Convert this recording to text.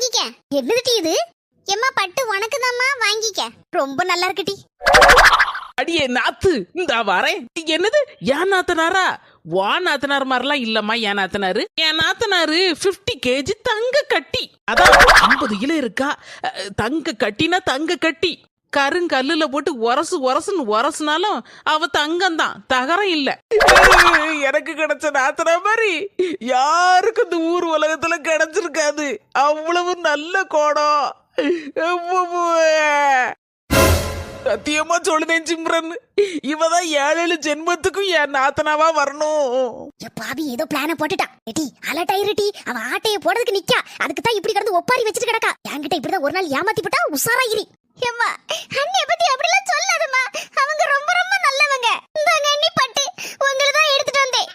வாங்கிக்க. என்னது இது? எம்மா பட்டு உனக்கு தான்மா, வாங்கிக்க. ரொம்ப நல்லா இருக்கு டி. அடியே நாத்து, இந்த வரேன். என்னது என் நாத்தனாரா? வா நாத்தனார் மாதிரிலாம் இல்லம்மா. என் நாத்தனாரு 50 kg தங்க கட்டி. அதான் 50 கிலோ இருக்கா. தங்க கட்டினா தங்க கட்டி. கருங்கல்லுல போட்டு உரசுனாலும் அவ தங்கம் தான், தகரம் இல்ல. எனக்கு கிடைச்ச நாத்தனா மாதிரி யாருக்கும் இந்த ஊர் உலகத்துல கிடைச்சிருக்காது. அவ்வளவு நல்ல கோடம். சத்தியமா சொல்லுதேன் சிம்ரன், இவதான் 7 ஜென்மத்துக்கும் என் நாத்தனாவா வரணும். பாவி ஏதோ பிளான போட்டுட்டா. ஏடி அலர்ட் ஆயிருடி. அவ ஆட்டைய போடுறதுக்கு நிக்கா. அதுக்கு தான் இப்படி கிடந்து ஒப்பாரி வச்சிட்டு கிடக்கா. என்கிட்ட இப்படிதான் ஒரு நாள் ஏமாத்தி போட்டா உசாராயிரி. ஏம்மா அண்ணிய பத்தி அப்படி எல்லாம் சொல்லாதம்மா. அவங்க ரொம்ப ரொம்ப நல்லவங்க. இந்தாங்க அண்ணி பட்டு, உங்களுக்கு தான் எடுத்துட்டு வந்தேன்.